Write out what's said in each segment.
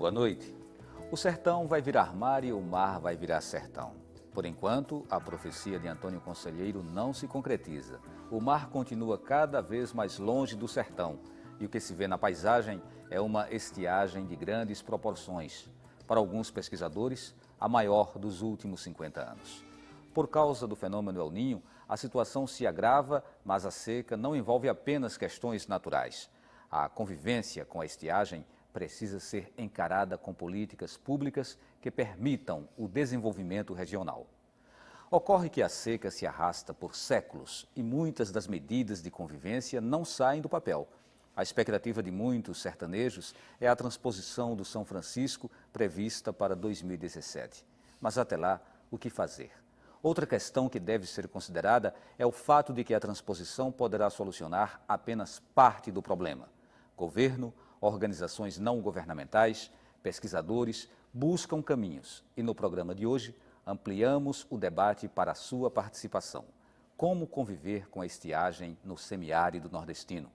Boa noite. O sertão vai virar mar e o mar vai virar sertão. Por enquanto, a profecia de Antônio Conselheiro não se concretiza. O mar continua cada vez mais longe do sertão e o que se vê na paisagem é uma estiagem de grandes proporções. Para alguns pesquisadores, a maior dos últimos 50 anos. Por causa do fenômeno El Niño, a situação se agrava, mas a seca não envolve apenas questões naturais. A convivência com a estiagem precisa ser encarada com políticas públicas que permitam o desenvolvimento regional. Ocorre que a seca se arrasta por séculos e muitas das medidas de convivência não saem do papel. A expectativa de muitos sertanejos é a transposição do São Francisco prevista para 2017. Mas até lá, o que fazer? Outra questão que deve ser considerada é o fato de que a transposição poderá solucionar apenas parte do problema. Governo, organizações não governamentais, pesquisadores buscam caminhos e no programa de hoje ampliamos o debate para a sua participação. Como conviver com a estiagem no semiárido nordestino?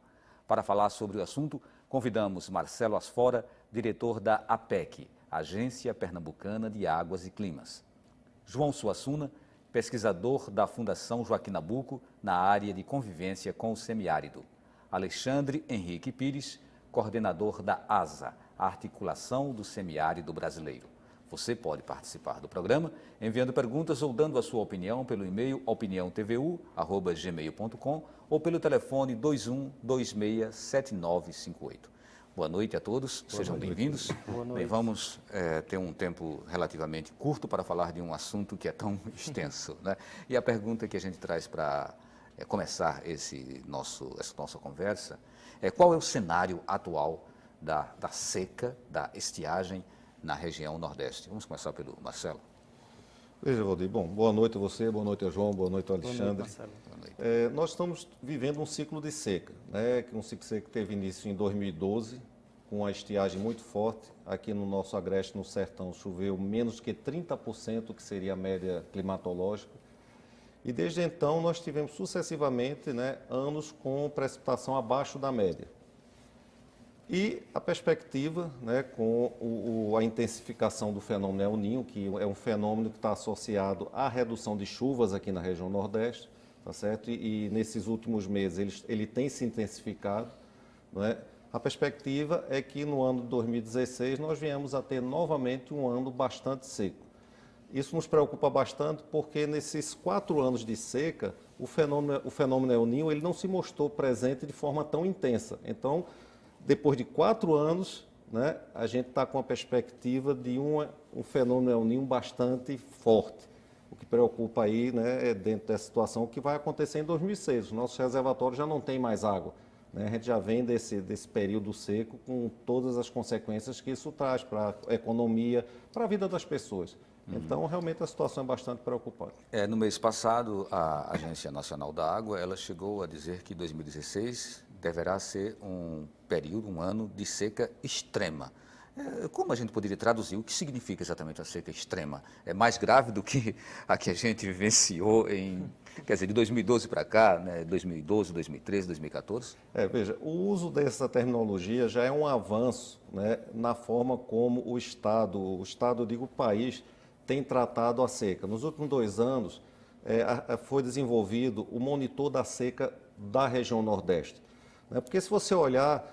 Para falar sobre o assunto, convidamos Marcelo Asfora, diretor da APEC, Agência Pernambucana de Águas e Climas. João Suassuna, pesquisador da Fundação Joaquim Nabuco na área de convivência com o semiárido. Alexandre Henrique Pires, coordenador da ASA, a Articulação do Semiárido Brasileiro. Você pode participar do programa enviando perguntas ou dando a sua opinião pelo e-mail opiniãotvu@gmail.com ou pelo telefone 21267958. Boa noite a todos, sejam bem-vindos. Bem, vamos ter um tempo relativamente curto para falar de um assunto que é tão extenso, né? E a pergunta que a gente traz para começar essa nossa conversa é: qual é o cenário atual da seca, da estiagem na região Nordeste? Vamos começar pelo Marcelo. Veja, Valdir, bom, boa noite a você, boa noite ao João, boa noite ao Alexandre. Boa noite, Marcelo. Boa noite. Nós estamos vivendo um ciclo de seca, né? Um ciclo de seca que teve início em 2012, com uma estiagem muito forte. Aqui no nosso agreste, no sertão, choveu menos que 30%, que seria a média climatológica. E desde então nós tivemos sucessivamente, né, anos com precipitação abaixo da média. E a perspectiva, né, com a intensificação do fenômeno El Niño, que é um fenômeno que está associado à redução de chuvas aqui na região Nordeste, tá certo? E nesses últimos meses ele tem se intensificado, né? A perspectiva é que no ano de 2016 nós viemos a ter novamente um ano bastante seco. Isso nos preocupa bastante porque nesses 4 anos de seca, o fenômeno El Niño ele não se mostrou presente de forma tão intensa. Então, depois de 4 anos, né, a gente está com a perspectiva de um fenômeno El Niño bastante forte. O que preocupa aí, né, é dentro dessa situação o que vai acontecer em 2006. Os nossos reservatórios já não têm mais água, né? A gente já vem desse período seco com todas as consequências que isso traz para a economia, para a vida das pessoas. Então, realmente, a situação é bastante preocupante. No mês passado, a Agência Nacional da Água, ela chegou a dizer que 2016 deverá ser um ano de seca extrema. Como a gente poderia traduzir? O que significa exatamente a seca extrema? É mais grave do que a que a gente vivenciou de 2012 para cá, né? 2012, 2013, 2014? Veja, o uso dessa terminologia já é um avanço, né, na forma como o Estado, eu digo o país, tem tratado a seca. Nos últimos 2 anos, foi desenvolvido o monitor da seca da região Nordeste. Né? Porque se você olhar,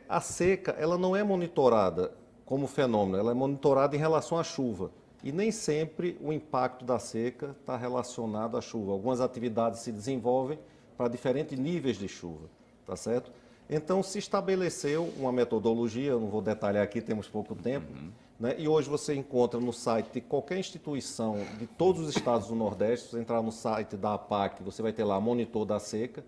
a seca ela não é monitorada como fenômeno, ela é monitorada em relação à chuva. E nem sempre o impacto da seca está relacionado à chuva. Algumas atividades se desenvolvem para diferentes níveis de chuva, tá certo? Então, se estabeleceu uma metodologia, eu não vou detalhar aqui, temos pouco tempo, né? E hoje você encontra no site de qualquer instituição de todos os estados do Nordeste, se você entrar no site da APAC, você vai ter lá monitor da seca,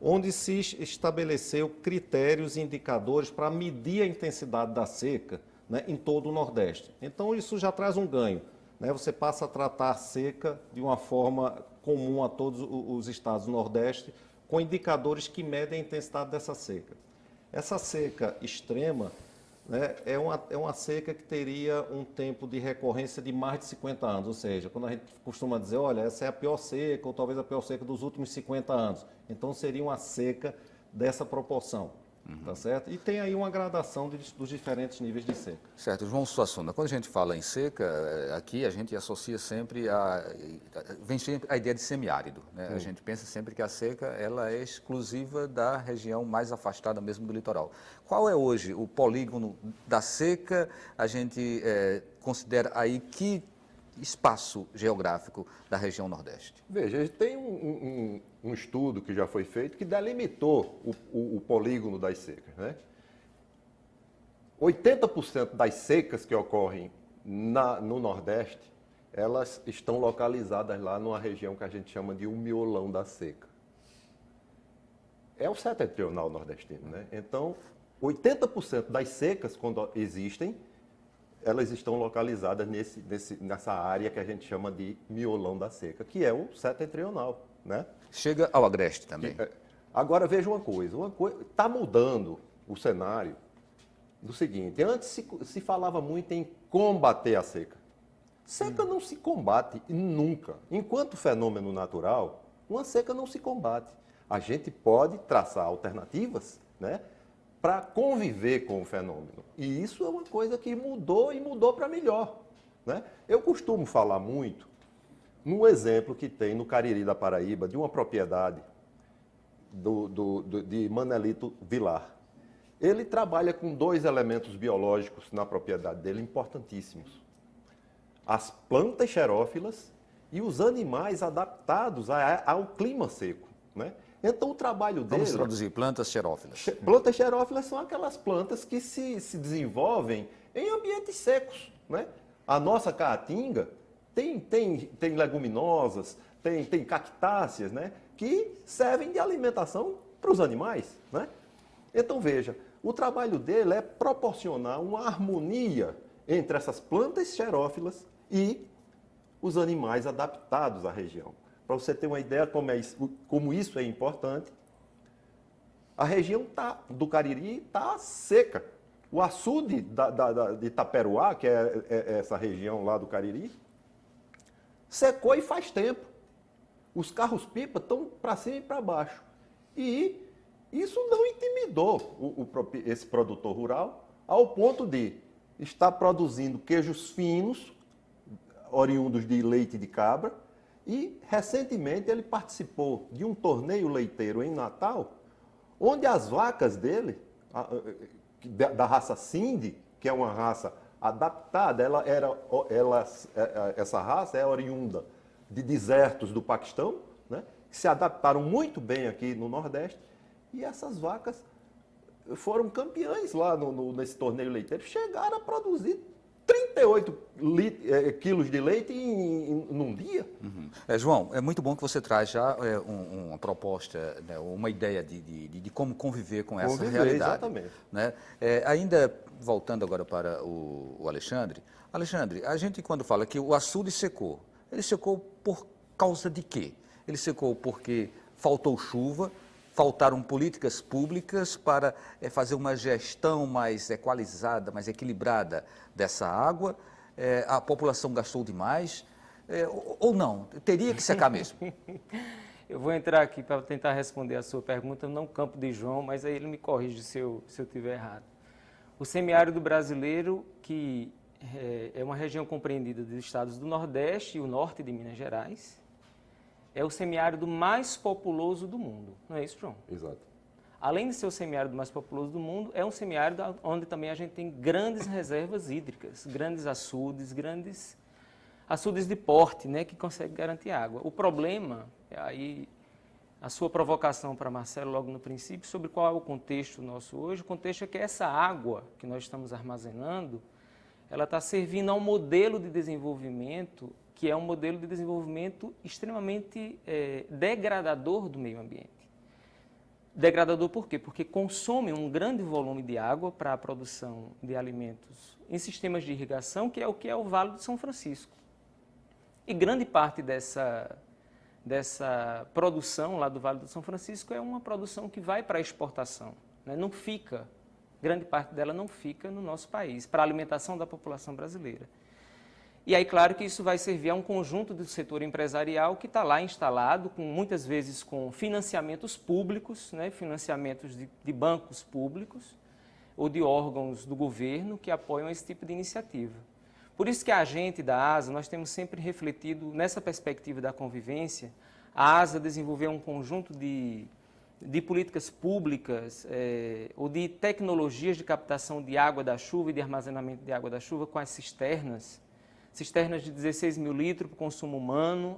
onde se estabeleceu critérios e indicadores para medir a intensidade da seca, né, em todo o Nordeste. Então, isso já traz um ganho, né? Você passa a tratar a seca de uma forma comum a todos os estados do Nordeste, com indicadores que medem a intensidade dessa seca. Essa seca extrema, né, é uma seca que teria um tempo de recorrência de mais de 50 anos, ou seja, quando a gente costuma dizer, olha, essa é a pior seca, ou talvez a pior seca dos últimos 50 anos, então seria uma seca dessa proporção. Tá certo? E tem aí uma gradação dos diferentes níveis de seca. Certo. João Suassuna, quando a gente fala em seca, aqui a gente associa sempre vem sempre a ideia de semiárido, né? A gente pensa sempre que a seca ela é exclusiva da região mais afastada mesmo do litoral. Qual é hoje o polígono da seca? A gente considera aí que espaço geográfico da região Nordeste? Veja, tem um estudo que já foi feito que delimitou o polígono das secas, né? 80% das secas que ocorrem no Nordeste, elas estão localizadas lá numa região que a gente chama de o miolão da seca. É o setentrional nordestino, né? Então, 80% das secas, quando existem, elas estão localizadas nessa área que a gente chama de miolão da seca, que é o setentrional, né? Chega ao agreste também. Agora, veja uma coisa, está mudando o cenário do seguinte: antes se falava muito em combater a seca. Seca não se combate nunca. Enquanto fenômeno natural, uma seca não se combate. A gente pode traçar alternativas, né, para conviver com o fenômeno. E isso é uma coisa que mudou e mudou para melhor, né? Eu costumo falar muito no exemplo que tem no Cariri da Paraíba, de uma propriedade de Manelito Vilar. Ele trabalha com 2 elementos biológicos na propriedade dele importantíssimos: as plantas xerófilas e os animais adaptados ao clima seco, né? Então, o trabalho dele... Vamos traduzir, plantas xerófilas. Plantas xerófilas são aquelas plantas que se desenvolvem em ambientes secos, né? A nossa caatinga tem leguminosas, tem cactáceas, né, que servem de alimentação para os animais, né? Então, veja, o trabalho dele é proporcionar uma harmonia entre essas plantas xerófilas e os animais adaptados à região. Para você ter uma ideia como isso é importante, a região do Cariri está seca. O açude de Itaperuá, que é essa região lá do Cariri, secou e faz tempo. Os carros-pipa estão para cima e para baixo. E isso não intimidou esse produtor rural ao ponto de estar produzindo queijos finos, oriundos de leite de cabra. E, recentemente, ele participou de um torneio leiteiro em Natal, onde as vacas dele, da raça Sindhi, que é uma raça adaptada, essa raça é oriunda de desertos do Paquistão, né, que se adaptaram muito bem aqui no Nordeste, e essas vacas foram campeãs lá nesse torneio leiteiro, chegaram a produzir 38 quilos de leite num dia. Uhum. João, é muito bom que você traz já uma proposta, né, uma ideia de como conviver com essa realidade. Exatamente. Né? Ainda voltando agora para o Alexandre. Alexandre, a gente quando fala que o açude secou, ele secou por causa de quê? Ele secou porque faltou chuva, faltaram políticas públicas para fazer uma gestão mais equalizada, mais equilibrada dessa água, a população gastou demais, ou não? Teria que secar mesmo? Eu vou entrar aqui para tentar responder a sua pergunta, não campo de João, mas aí ele me corrige se eu estiver errado. O semiárido brasileiro, que é uma região compreendida dos estados do Nordeste e o norte de Minas Gerais, é o semiárido mais populoso do mundo, não é isso, João? Exato. Além de ser o semiárido mais populoso do mundo, é um semiárido onde também a gente tem grandes reservas hídricas, grandes açudes de porte, né, que conseguem garantir água. O problema, aí a sua provocação para Marcelo logo no princípio, sobre qual é o contexto nosso hoje, o contexto é que essa água que nós estamos armazenando, ela está servindo a um modelo de desenvolvimento que é um modelo de desenvolvimento extremamente degradador do meio ambiente. Degradador por quê? Porque consome um grande volume de água para a produção de alimentos em sistemas de irrigação, que é o Vale do São Francisco. E grande parte dessa produção lá do Vale do São Francisco é uma produção que vai para a exportação, né? Não fica, grande parte dela não fica no nosso país, para a alimentação da população brasileira. E aí, claro que isso vai servir a um conjunto do setor empresarial que está lá instalado, muitas vezes com financiamentos públicos, né, financiamentos de bancos públicos ou de órgãos do governo que apoiam esse tipo de iniciativa. Por isso que a gente da ASA, nós temos sempre refletido nessa perspectiva da convivência. A ASA desenvolveu um conjunto de políticas públicas ou de tecnologias de captação de água da chuva e de armazenamento de água da chuva com as cisternas de 16 mil litros para o consumo humano,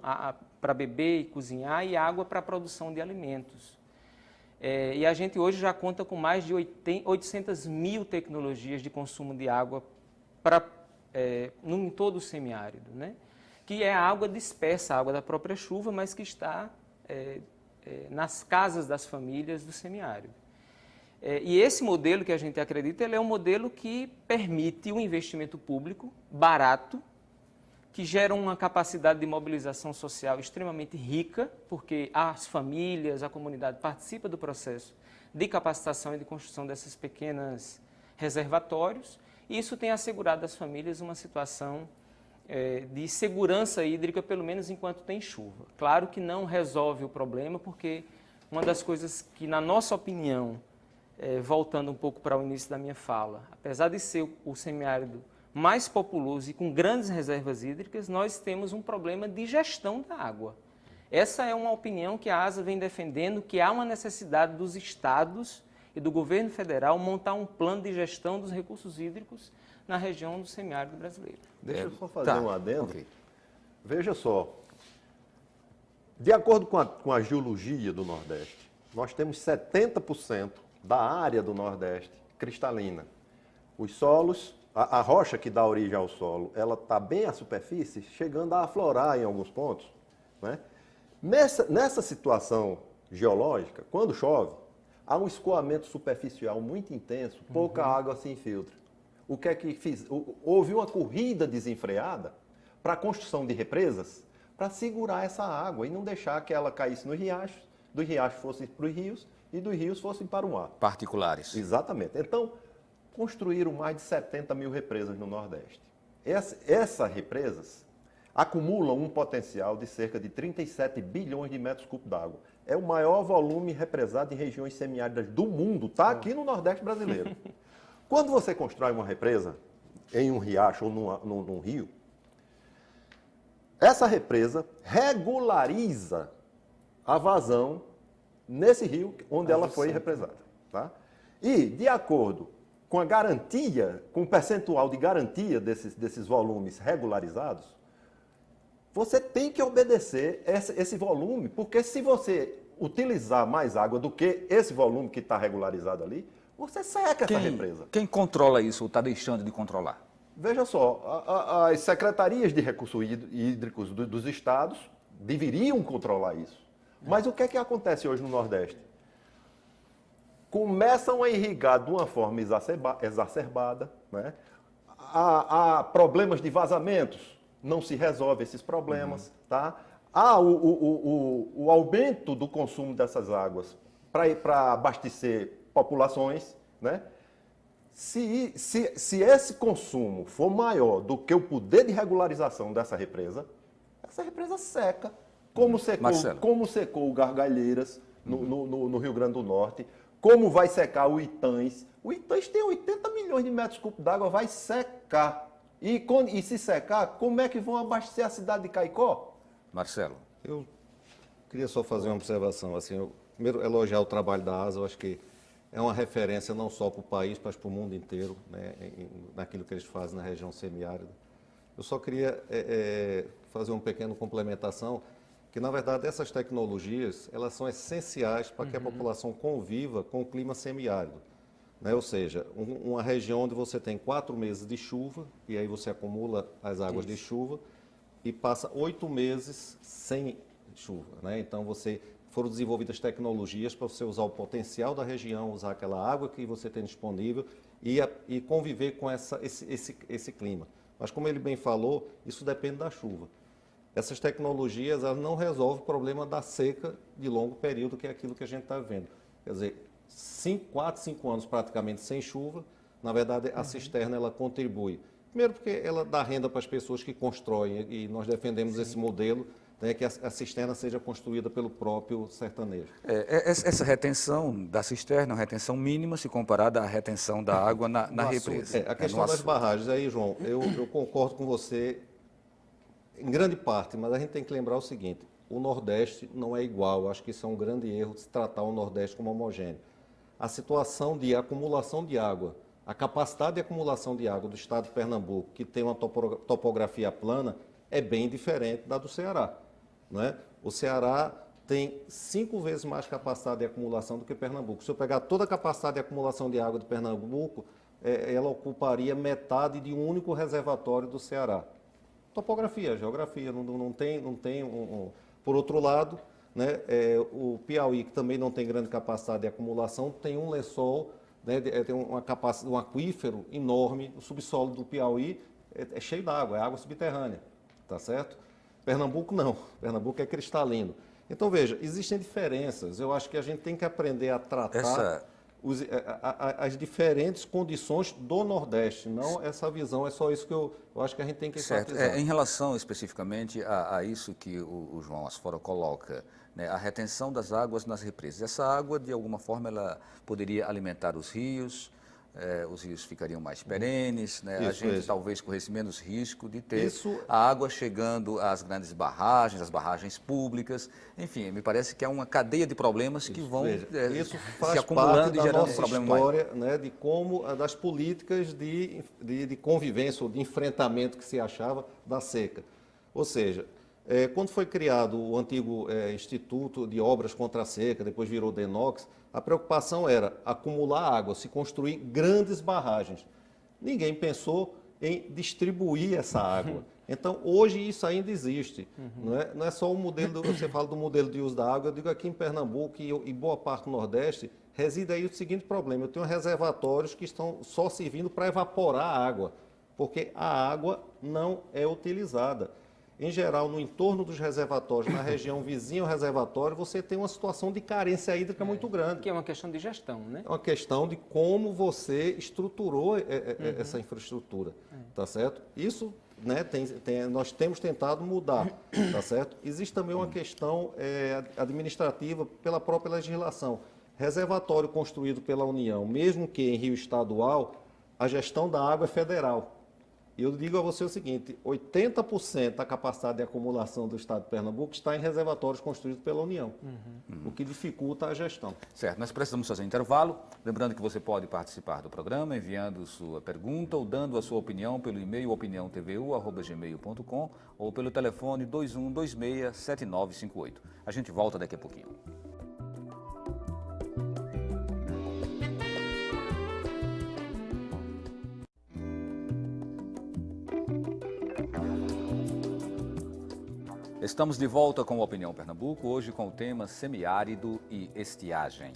para beber e cozinhar, e água para a produção de alimentos. E a gente hoje já conta com mais de 800 mil tecnologias de consumo de água em todo o semiárido, né? Que é a água dispersa, a água da própria chuva, mas que está nas casas das famílias do semiárido. E esse modelo que a gente acredita, ele é um modelo que permite um investimento público barato, que gera uma capacidade de mobilização social extremamente rica, porque as famílias, a comunidade participa do processo de capacitação e de construção desses pequenos reservatórios, e isso tem assegurado às famílias uma situação de segurança hídrica, pelo menos enquanto tem chuva. Claro que não resolve o problema, porque uma das coisas que, na nossa opinião, voltando um pouco para o início da minha fala, apesar de ser o semiárido mais populoso e com grandes reservas hídricas, nós temos um problema de gestão da água. Essa é uma opinião que a ASA vem defendendo, que há uma necessidade dos estados e do governo federal montar um plano de gestão dos recursos hídricos na região do semiárido brasileiro. Deixa eu só fazer um adendo. Okay. Veja só, de acordo com a geologia do Nordeste, nós temos 70% da área do Nordeste cristalina. Os solos, a rocha que dá origem ao solo, ela está bem à superfície, chegando a aflorar em alguns pontos, né? Nessa situação geológica, quando chove, há um escoamento superficial muito intenso, pouca água se infiltra. O que é que fiz? Houve uma corrida desenfreada para a construção de represas para segurar essa água e não deixar que ela caísse no riacho, do riacho fosse para os rios e dos rios fossem para o mar. Particulares. Exatamente. Então, construíram mais de 70 mil represas no Nordeste. Essas represas acumulam um potencial de cerca de 37 bilhões de metros cúbicos d'água. É o maior volume represado em regiões semiáridas do mundo, está aqui no Nordeste brasileiro. Quando você constrói uma represa em um riacho ou num rio, essa represa regulariza a vazão nesse rio onde ela foi represada. Tá? E, de acordo com a garantia, com o percentual de garantia desses volumes regularizados, você tem que obedecer esse volume, porque se você utilizar mais água do que esse volume que está regularizado ali, você seca essa represa. Quem controla isso ou está deixando de controlar? Veja só, as secretarias de recursos hídricos dos estados deveriam controlar isso. Mas o que é que acontece hoje no Nordeste? Começam a irrigar de uma forma exacerbada, né? Há problemas de vazamentos, não se resolve esses problemas, tá? Há o aumento do consumo dessas águas para abastecer populações, né? Se esse consumo for maior do que o poder de regularização dessa represa, essa represa seca, como secou o Gargalheiras no Rio Grande do Norte, como vai secar o Itães. O Itães tem 80 milhões de metros cúbicos d'água, vai secar. E se secar, como é que vão abastecer a cidade de Caicó? Marcelo. Eu queria só fazer uma observação. Assim, primeiro, elogiar o trabalho da ASA, eu acho que é uma referência não só para o país, mas para o mundo inteiro, né, naquilo que eles fazem na região semiárida. Eu só queria fazer uma pequena complementação, que, na verdade, essas tecnologias, elas são essenciais para que a população conviva com o clima semiárido. Né? Ou seja, uma região onde você tem 4 meses de chuva, e aí você acumula as águas de chuva, e passa 8 meses sem chuva. Né? Então, foram desenvolvidas tecnologias para você usar o potencial da região, usar aquela água que você tem disponível e conviver com esse clima. Mas, como ele bem falou, isso depende da chuva. Essas tecnologias elas não resolvem o problema da seca de longo período, que é aquilo que a gente está vendo. Quer dizer, 4, 5 anos praticamente sem chuva, na verdade a cisterna ela contribui Primeiro porque ela dá renda para as pessoas que constroem, e nós defendemos esse modelo, né, que a cisterna seja construída pelo próprio sertanejo. Essa retenção da cisterna é uma retenção mínima se comparada à retenção da água na represa. A questão das barragens, aí, João, eu concordo com você em grande parte, mas a gente tem que lembrar o seguinte, o Nordeste não é igual, eu acho que isso é um grande erro de se tratar o Nordeste como homogêneo. A situação de acumulação de água, a capacidade de acumulação de água do estado de Pernambuco, que tem uma topografia plana, é bem diferente da do Ceará. Né? O Ceará tem 5 vezes mais capacidade de acumulação do que Pernambuco. Se eu pegar toda a capacidade de acumulação de água de Pernambuco, ela ocuparia metade de um único reservatório do Ceará. Topografia, geografia, não tem Por outro lado, né, o Piauí, que também não tem grande capacidade de acumulação, tem um lençol, né, tem um aquífero enorme, o subsolo do Piauí é cheio d'água, é água subterrânea, tá certo? Pernambuco não, Pernambuco é cristalino. Então, veja, existem diferenças, eu acho que a gente tem que aprender a tratar as diferentes condições do Nordeste, não essa visão, é só isso que eu acho que a gente tem que enfatizar. Em relação especificamente a isso que o João Asfora coloca, né, a retenção das águas nas represas. Essa água, de alguma forma, ela poderia alimentar os rios ficariam mais perenes, né? A gente talvez corresse menos risco de ter a água chegando às grandes barragens, às barragens públicas, enfim, me parece que é uma cadeia de problemas que vão se acumulando e gerando um problema maior. História, né, de como, das políticas de convivência ou de enfrentamento que se achava da seca. Ou seja, quando foi criado o antigo Instituto de Obras contra a Seca, depois virou DENOX, a preocupação era acumular água, se construir grandes barragens. Ninguém pensou em distribuir essa água. Então, hoje isso ainda existe. Não é só o modelo, você fala do modelo de uso da água, eu digo aqui em Pernambuco e boa parte do Nordeste, reside aí o seguinte problema, eu tenho reservatórios que estão só servindo para evaporar a água, porque a água não é utilizada. Em geral, no entorno dos reservatórios, na região vizinha ao reservatório, você tem uma situação de carência hídrica muito grande. Que é uma questão de gestão, né? É uma questão de como você estruturou essa infraestrutura, tá certo? Isso, né, nós temos tentado mudar, tá certo? Existe também uma questão administrativa pela própria legislação. Reservatório construído pela União, mesmo que em rio estadual, a gestão da água é federal. E eu digo a você o seguinte, 80% da capacidade de acumulação do estado de Pernambuco está em reservatórios construídos pela União, o que dificulta a gestão. Certo, nós precisamos fazer um intervalo. Lembrando que você pode participar do programa enviando sua pergunta ou dando a sua opinião pelo e-mail opiniãotvu@gmail.com ou pelo telefone 2126-7958. A gente volta daqui a pouquinho. Estamos de volta com o Opinião Pernambuco, hoje com o tema semiárido e estiagem.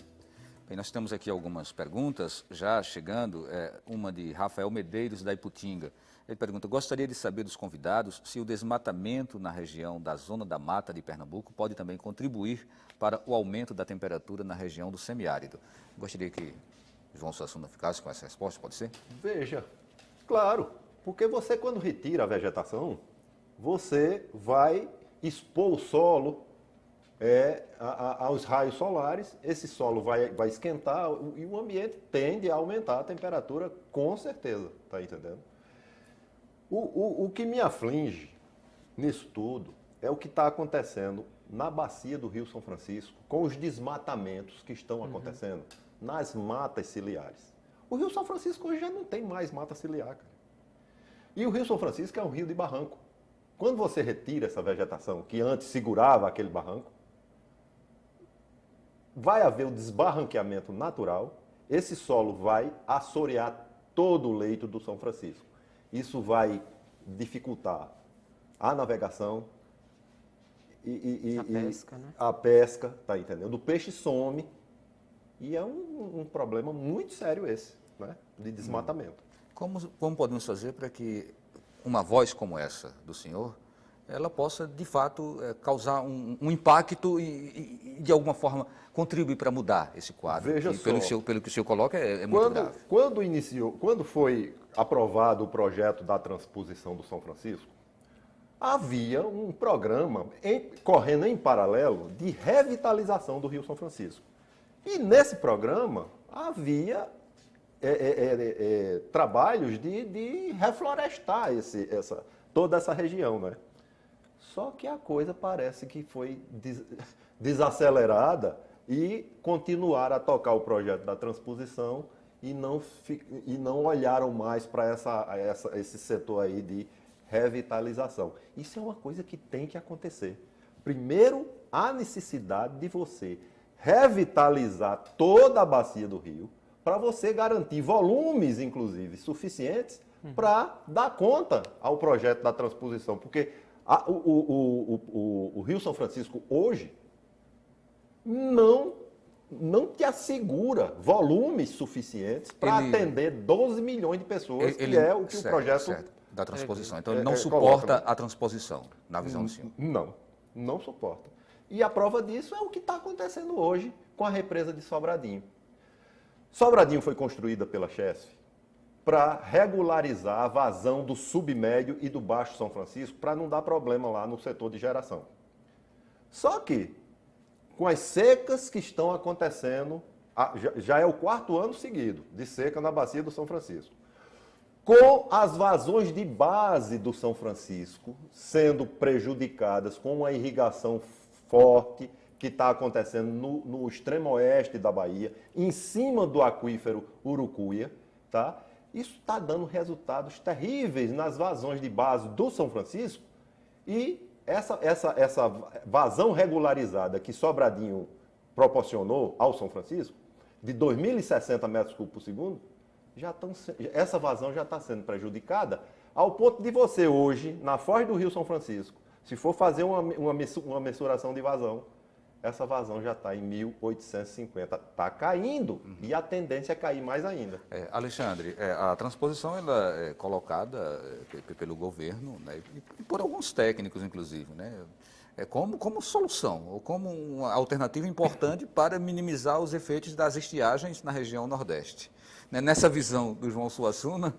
Bem, nós temos aqui algumas perguntas já chegando, uma de Rafael Medeiros, da Iputinga. Ele pergunta, gostaria de saber dos convidados se o desmatamento na região da Zona da Mata de Pernambuco pode também contribuir para o aumento da temperatura na região do semiárido. Gostaria que João Suassuna ficasse com essa resposta, pode ser? Veja, claro, porque você quando retira a vegetação, você vai expor o solo aos raios solares, esse solo vai esquentar e o ambiente tende a aumentar a temperatura com certeza, tá entendendo? O que me aflige nisso tudo é o que está acontecendo na bacia do Rio São Francisco, com os desmatamentos que estão acontecendo nas matas ciliares. O Rio São Francisco hoje já não tem mais mata ciliar, cara. E o Rio São Francisco é um rio de barranco. Quando você retira essa vegetação que antes segurava aquele barranco, vai haver o desbarranqueamento natural, esse solo vai assorear todo o leito do São Francisco. Isso vai dificultar a navegação a pesca, né? A pesca, tá entendendo? O peixe some e é um problema muito sério esse, né? De desmatamento. Como podemos fazer para que uma voz como essa do senhor ela possa, de fato, causar um impacto e, de alguma forma, contribuir para mudar esse quadro. Veja que, só. pelo que o senhor coloca, é muito grave. Quando foi aprovado o projeto da transposição do São Francisco, havia um programa correndo em paralelo de revitalização do Rio São Francisco. E nesse programa havia trabalhos de reflorestar toda essa região, né? Só que a coisa parece que foi desacelerada e continuaram a tocar o projeto da transposição e não olharam mais para esse setor aí de revitalização. Isso é uma coisa que tem que acontecer. Primeiro, há necessidade de você revitalizar toda a bacia do rio para você garantir volumes, inclusive, suficientes para dar conta ao projeto da transposição. Porque o Rio São Francisco hoje não te assegura volumes suficientes para atender 12 milhões de pessoas, que é o que o projeto da transposição. Então, ele não suporta a transposição, na visão do senhor. Não suporta. E a prova disso é o que está acontecendo hoje com a represa de Sobradinho. Sobradinho foi construída pela Chesf para regularizar a vazão do submédio e do Baixo São Francisco, para não dar problema lá no setor de geração. Só que, com as secas que estão acontecendo, já é o 4º ano seguido de seca na bacia do São Francisco. Com as vazões de base do São Francisco sendo prejudicadas com uma irrigação forte que está acontecendo no extremo oeste da Bahia, em cima do aquífero Urucuia, tá? Isso está dando resultados terríveis nas vazões de base do São Francisco, e essa vazão regularizada que Sobradinho proporcionou ao São Francisco, de 2.060 metros cúbicos por segundo, essa vazão já está sendo prejudicada, ao ponto de você hoje, na foz do Rio São Francisco, se for fazer uma mensuração de vazão, essa vazão já está em 1.850. Está caindo, e a tendência é cair mais ainda. Alexandre, a transposição ela é colocada pelo governo, né, e por alguns técnicos, inclusive, né, como solução, ou como uma alternativa importante para minimizar os efeitos das estiagens na região Nordeste. Nessa visão do João Suassuna,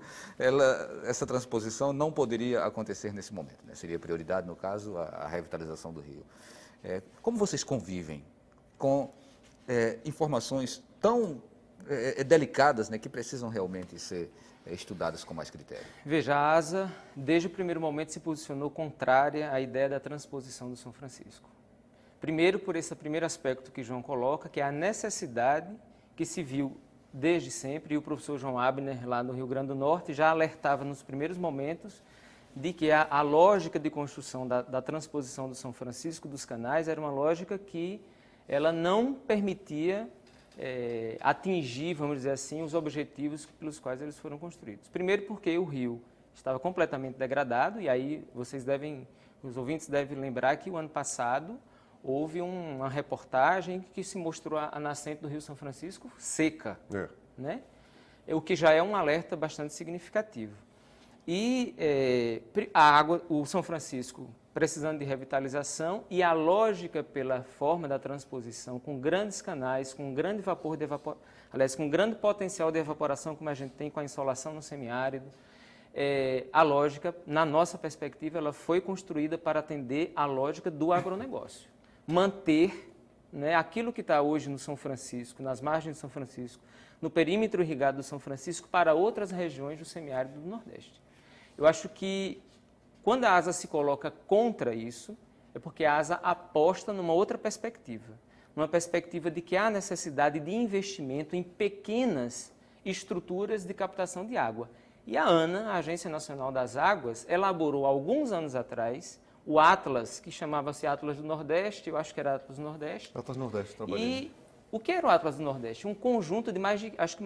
essa transposição não poderia acontecer nesse momento, né? Seria prioridade, no caso, a revitalização do rio. Como vocês convivem com informações tão delicadas, né, que precisam realmente ser estudadas com mais critério? Veja, a ASA, desde o primeiro momento, se posicionou contrária à ideia da transposição do São Francisco. Primeiro, por esse primeiro aspecto que João coloca, que é a necessidade que se viu desde sempre, e o professor João Abner, lá no Rio Grande do Norte, já alertava nos primeiros momentos de que a lógica de construção da transposição do São Francisco dos canais era uma lógica que ela não permitia atingir, vamos dizer assim, os objetivos pelos quais eles foram construídos. Primeiro porque o rio estava completamente degradado, e aí os ouvintes devem lembrar que o ano passado houve uma reportagem que se mostrou a nascente do Rio São Francisco seca, né? O que já é um alerta bastante significativo. E a água, o São Francisco precisando de revitalização, e a lógica pela forma da transposição, com grandes canais, com grande vapor com grande potencial de evaporação, como a gente tem com a insolação no semiárido, a lógica, na nossa perspectiva, ela foi construída para atender a lógica do agronegócio. Manter, né, aquilo que está hoje no São Francisco, nas margens do São Francisco, no perímetro irrigado do São Francisco, para outras regiões do semiárido do Nordeste. Eu acho que, quando a ASA se coloca contra isso, é porque a ASA aposta numa outra perspectiva, numa perspectiva de que há necessidade de investimento em pequenas estruturas de captação de água. E a ANA, a Agência Nacional das Águas, elaborou alguns anos atrás o Atlas, que chamava-se Atlas do Nordeste, eu acho que era Atlas do Nordeste. Atlas do Nordeste, trabalhei. E o que era o Atlas do Nordeste? Um conjunto de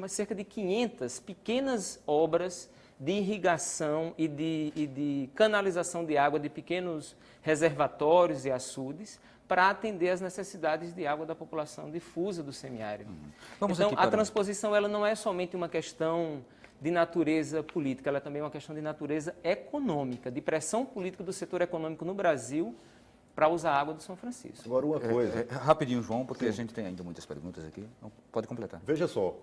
cerca de 500 pequenas obras de irrigação e de canalização de água de pequenos reservatórios e açudes para atender às necessidades de água da população difusa do semiárido. Então, a transposição ela não é somente uma questão de natureza política, ela também é uma questão de natureza econômica, de pressão política do setor econômico no Brasil para usar a água do São Francisco. Agora, uma coisa. Rapidinho, João, porque a gente tem ainda muitas perguntas aqui. Então, pode completar. Veja só,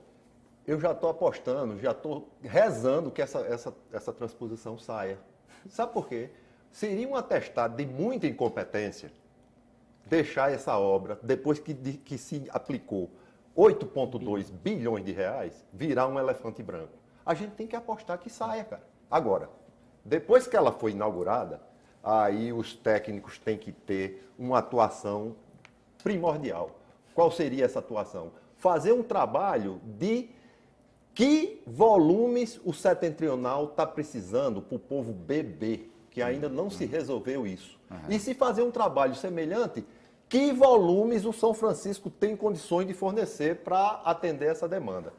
eu já estou apostando, já estou rezando que essa transposição saia. Sabe por quê? Seria um atestado de muita incompetência deixar essa obra, depois que se aplicou 8,2 bilhões de reais, virar um elefante branco. A gente tem que apostar que saia, cara. Agora, depois que ela foi inaugurada, aí os técnicos têm que ter uma atuação primordial. Qual seria essa atuação? Fazer um trabalho de que volumes o setentrional está precisando para o povo beber, que ainda não se resolveu isso. E se fazer um trabalho semelhante, que volumes o São Francisco tem condições de fornecer para atender essa demanda?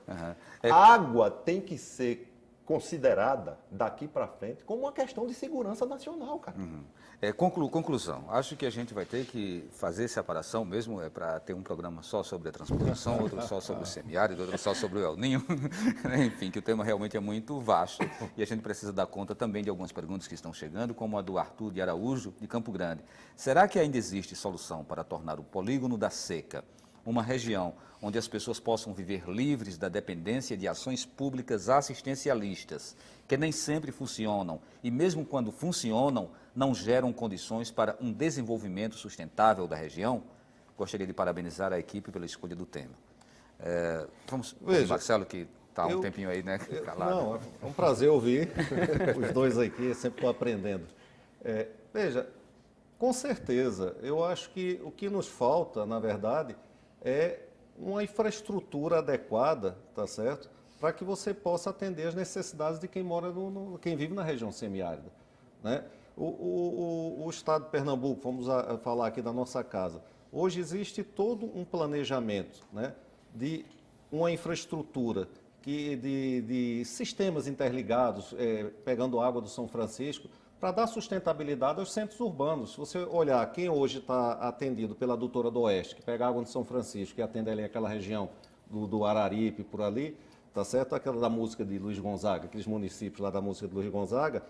A água tem que ser considerada daqui para frente como uma questão de segurança nacional, cara. Conclusão. Acho que a gente vai ter que fazer separação mesmo, para ter um programa só sobre a transposição, outro só sobre o semiárido, outro só sobre o El Niño. Enfim, que o tema realmente é muito vasto e a gente precisa dar conta também de algumas perguntas que estão chegando, como a do Arthur de Araújo, de Campo Grande. Será que ainda existe solução para tornar o polígono da seca uma região onde as pessoas possam viver livres da dependência de ações públicas assistencialistas, que nem sempre funcionam e mesmo quando funcionam, não geram condições para um desenvolvimento sustentável da região? Gostaria de parabenizar a equipe pela escolha do tema. Vamos ouvir Marcelo, que está há um tempinho aí, né, calado. Não, é um prazer ouvir os dois aqui, sempre estou aprendendo. Veja, com certeza, eu acho que o que nos falta, na verdade, é uma infraestrutura adequada, tá certo? Para que você possa atender as necessidades de quem mora, quem vive na região semiárida, né? O estado de Pernambuco, vamos falar aqui da nossa casa, hoje existe todo um planejamento, né, de uma infraestrutura de sistemas interligados, pegando água do São Francisco, para dar sustentabilidade aos centros urbanos. Se você olhar quem hoje está atendido pela Adutora do Oeste, que pega água de São Francisco, que atende ali aquela região do Araripe, por ali, tá certo? Aquela da música de Luiz Gonzaga, aqueles municípios lá da música de Luiz Gonzaga,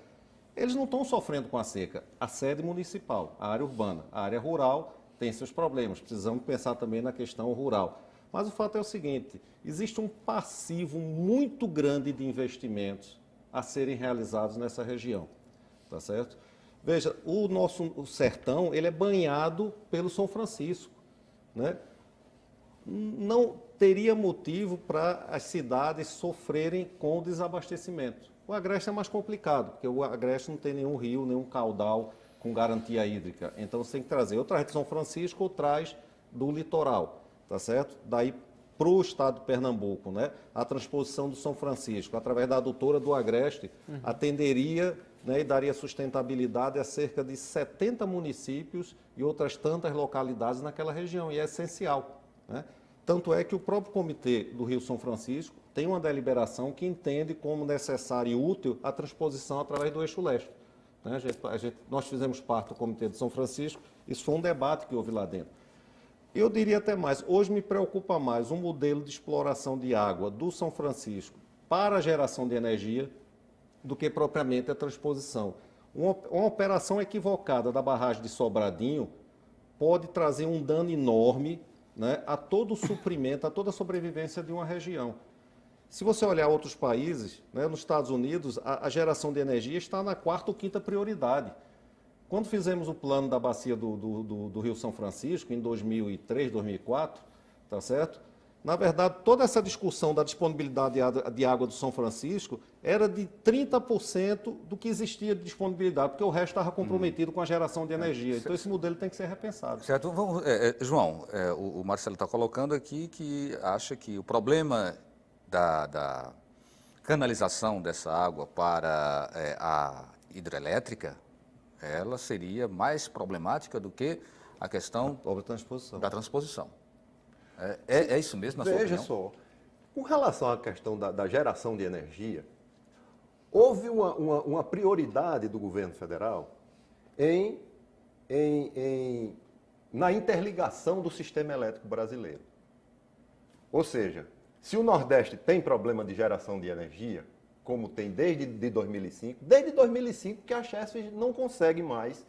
eles não estão sofrendo com a seca. A sede municipal, a área urbana, a área rural tem seus problemas. Precisamos pensar também na questão rural. Mas o fato é o seguinte, existe um passivo muito grande de investimentos a serem realizados nessa região. Tá certo? Veja, o sertão, ele é banhado pelo São Francisco, né? Não teria motivo para as cidades sofrerem com o desabastecimento. O Agreste é mais complicado, porque o Agreste não tem nenhum rio, nenhum caudal com garantia hídrica. Então você tem que trazer, ou traz de São Francisco ou traz do litoral, tá certo? Daí para o estado de Pernambuco, né? A transposição do São Francisco, através da adutora do Agreste, atenderia, né, e daria sustentabilidade a cerca de 70 municípios e outras tantas localidades naquela região, e é essencial, né? Tanto é que o próprio Comitê do Rio São Francisco tem uma deliberação que entende como necessário e útil a transposição através do eixo leste, né? Nós fizemos parte do Comitê de São Francisco, isso foi um debate que houve lá dentro. Eu diria até mais, hoje me preocupa mais um modelo de exploração de água do São Francisco para a geração de energia do que propriamente a transposição. Uma operação equivocada da barragem de Sobradinho pode trazer um dano enorme, né, a todo o suprimento, a toda a sobrevivência de uma região. Se você olhar outros países, né, nos Estados Unidos, a geração de energia está na quarta ou quinta prioridade. Quando fizemos o plano da bacia do Rio São Francisco, em 2003, 2004, tá certo? Na verdade, toda essa discussão da disponibilidade de água do São Francisco era de 30% do que existia de disponibilidade, porque o resto estava comprometido com a geração de energia. Então, esse modelo tem que ser repensado. Certo. Vamos, João, o Marcelo está colocando aqui que acha que o problema da canalização dessa água para a hidrelétrica, ela seria mais problemática do que a questão da transposição. É isso mesmo, na sua opinião? Veja só, com relação à questão da geração de energia, houve uma prioridade do governo federal na interligação do sistema elétrico brasileiro. Ou seja, se o Nordeste tem problema de geração de energia, como tem desde 2005, desde 2005 que a Chesf não consegue mais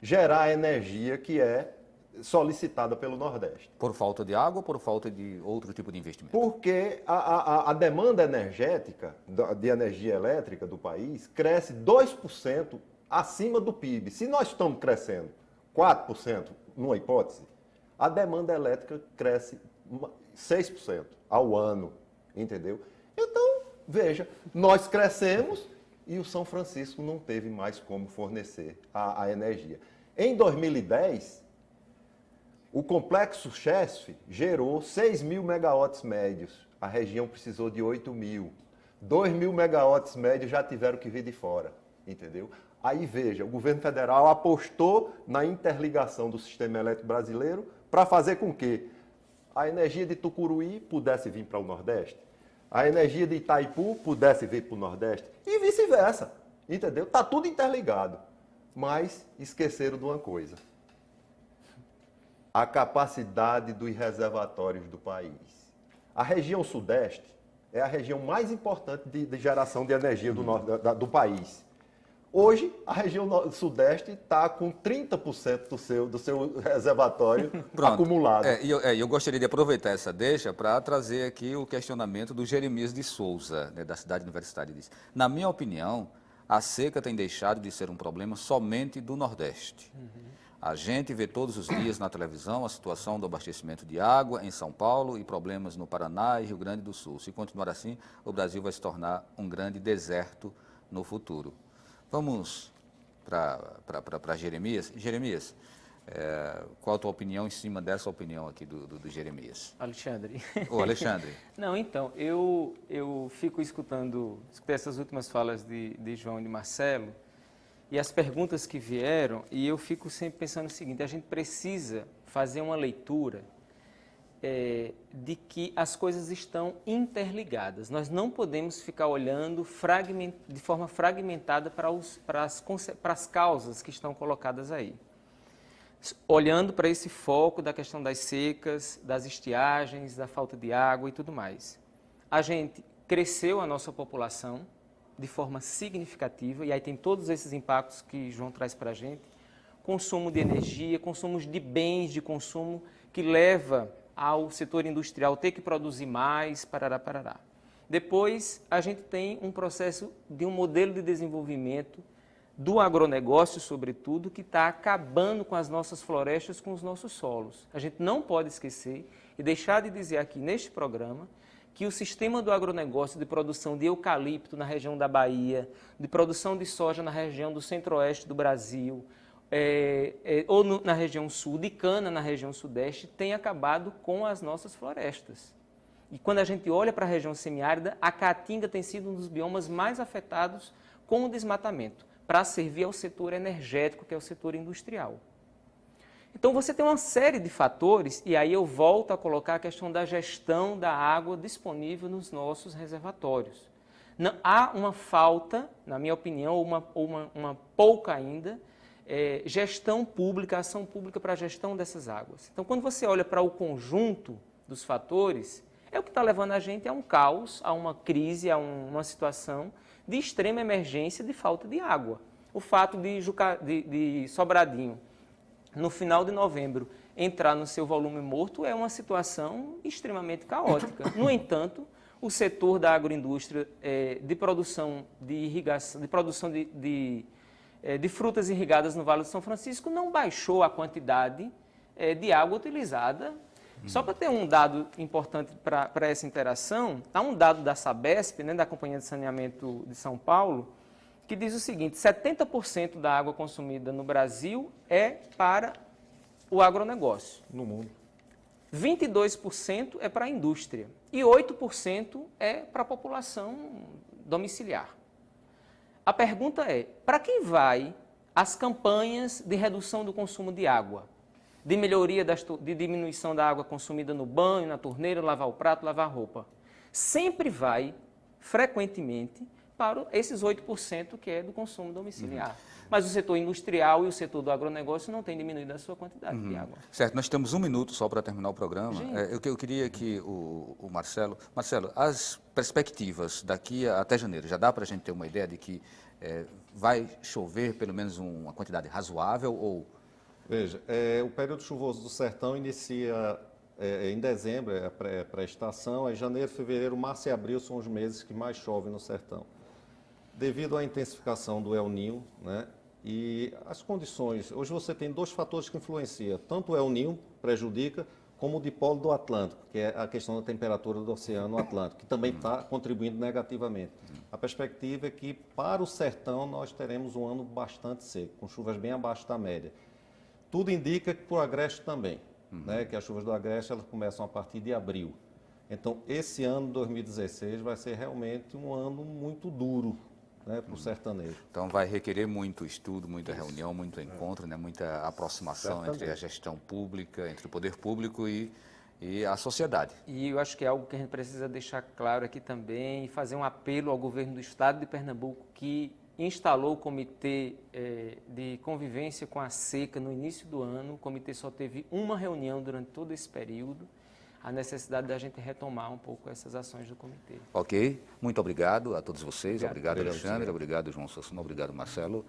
gerar a energia que é solicitada pelo Nordeste. Por falta de água ou por falta de outro tipo de investimento? Porque a demanda energética, de energia elétrica do país, cresce 2% acima do PIB. Se nós estamos crescendo 4%, numa hipótese, a demanda elétrica cresce 6% ao ano, entendeu? Então, veja, nós crescemos e o São Francisco não teve mais como fornecer a energia. Em 2010, o complexo Chesf gerou 6 mil megawatts médios. A região precisou de 8 mil. 2 mil megawatts médios já tiveram que vir de fora, entendeu? Aí veja, o governo federal apostou na interligação do sistema elétrico brasileiro para fazer com que a energia de Tucuruí pudesse vir para o Nordeste, a energia de Itaipu pudesse vir para o Nordeste e vice-versa, entendeu? Está tudo interligado, mas esqueceram de uma coisa: a capacidade dos reservatórios do país. A região Sudeste é a região mais importante de geração de energia do país. Hoje, a região Sudeste está com 30% do seu reservatório acumulado. Eu gostaria de aproveitar essa deixa para trazer aqui o questionamento do Jeremias de Souza, né, da cidade universitária. Diz: na minha opinião, a seca tem deixado de ser um problema somente do Nordeste. A gente vê todos os dias na televisão a situação do abastecimento de água em São Paulo e problemas no Paraná e Rio Grande do Sul. Se continuar assim, o Brasil vai se tornar um grande deserto no futuro. Vamos para Jeremias. Jeremias, qual a tua opinião em cima dessa opinião aqui do Jeremias? Alexandre. Ô, Alexandre. Não, então, eu fico escutei essas últimas falas de João e de Marcelo, e as perguntas que vieram, e eu fico sempre pensando o seguinte: a gente precisa fazer uma leitura de que as coisas estão interligadas. Nós não podemos ficar olhando de forma fragmentada para as causas que estão colocadas aí. Olhando para esse foco da questão das secas, das estiagens, da falta de água e tudo mais. A gente cresceu a nossa população de forma significativa, e aí tem todos esses impactos que João traz para a gente: consumo de energia, consumos de bens de consumo, que leva ao setor industrial ter que produzir mais, parará. Depois, a gente tem um processo de um modelo de desenvolvimento do agronegócio, sobretudo, que está acabando com as nossas florestas, com os nossos solos. A gente não pode esquecer e deixar de dizer aqui neste programa que o sistema do agronegócio de produção de eucalipto na região da Bahia, de produção de soja na região do centro-oeste do Brasil, na região sul, de cana na região sudeste, tem acabado com as nossas florestas. E quando a gente olha para a região semiárida, a caatinga tem sido um dos biomas mais afetados com o desmatamento, para servir ao setor energético, que é o setor industrial. Então você tem uma série de fatores, e aí eu volto a colocar a questão da gestão da água disponível nos nossos reservatórios. Não, há uma falta, na minha opinião, ou uma pouca ainda, gestão pública, ação pública para a gestão dessas águas. Então, quando você olha para o conjunto dos fatores, é o que está levando a gente a um caos, a uma crise, a uma situação de extrema emergência de falta de água. O fato de Sobradinho, no final de novembro, entrar no seu volume morto é uma situação extremamente caótica. No entanto, o setor da agroindústria de produção de irrigação, de produção de frutas irrigadas no Vale do São Francisco não baixou a quantidade de água utilizada. Só para ter um dado importante para essa interação, há um dado da Sabesp, né, da Companhia de Saneamento de São Paulo, que diz o seguinte: 70% da água consumida no Brasil é para o agronegócio. No mundo. 22% é para a indústria e 8% é para a população domiciliar. A pergunta é: para quem vai as campanhas de redução do consumo de água, de melhoria, de diminuição da água consumida no banho, na torneira, lavar o prato, lavar a roupa? Sempre vai, frequentemente, para esses 8% que é do consumo domiciliar. Mas o setor industrial e o setor do agronegócio não tem diminuído a sua quantidade de água. Certo, nós temos um minuto só para terminar o programa. Eu queria que o Marcelo... Marcelo, as perspectivas daqui até janeiro, já dá para a gente ter uma ideia de que vai chover pelo menos uma quantidade razoável ou... Veja, o período chuvoso do sertão inicia em dezembro, é a pré-estação, aí janeiro, fevereiro, março e abril são os meses que mais chove no sertão. Devido à intensificação do El Niño, né, e as condições, hoje você tem dois fatores que influenciam, tanto o El Niño prejudica, como o dipolo do Atlântico, que é a questão da temperatura do Oceano Atlântico, que também está contribuindo negativamente. A perspectiva é que para o sertão nós teremos um ano bastante seco, com chuvas bem abaixo da média. Tudo indica que para o Agreste também, né, que as chuvas do Agreste elas começam a partir de abril. Então, esse ano, 2016, vai ser realmente um ano muito duro, né, para o sertanejo. Então vai requerer muito estudo, muita reunião, muito encontro, né, muita aproximação entre a gestão pública, entre o poder público e a sociedade. E eu acho que é algo que a gente precisa deixar claro aqui também e fazer um apelo ao governo do estado de Pernambuco, que instalou o comitê de convivência com a seca no início do ano. O comitê só teve uma reunião durante todo esse período. A necessidade da gente retomar um pouco essas ações do comitê. Ok, muito obrigado a todos vocês, obrigado Alexandre, obrigado João Suassuna, obrigado Marcelo,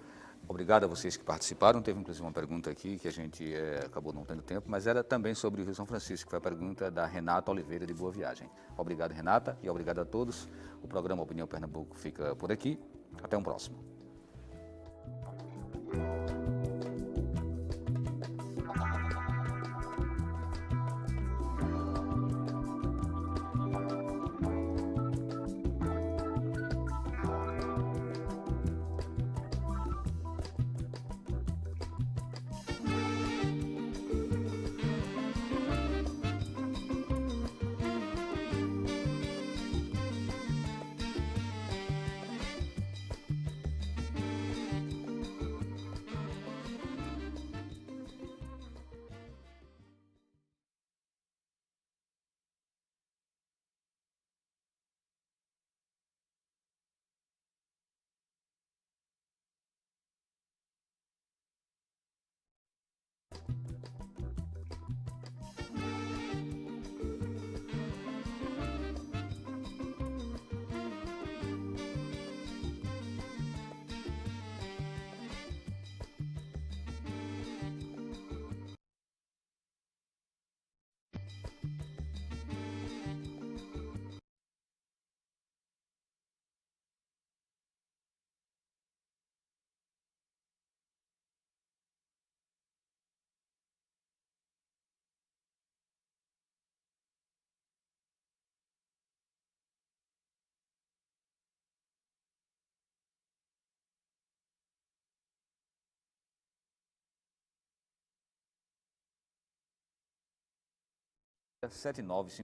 obrigado a vocês que participaram. Teve inclusive uma pergunta aqui que a gente acabou não tendo tempo, mas era também sobre o Rio São Francisco, que foi a pergunta da Renata Oliveira de Boa Viagem. Obrigado, Renata, e obrigado a todos. O programa Opinião Pernambuco fica por aqui. Até um próximo. Sete nove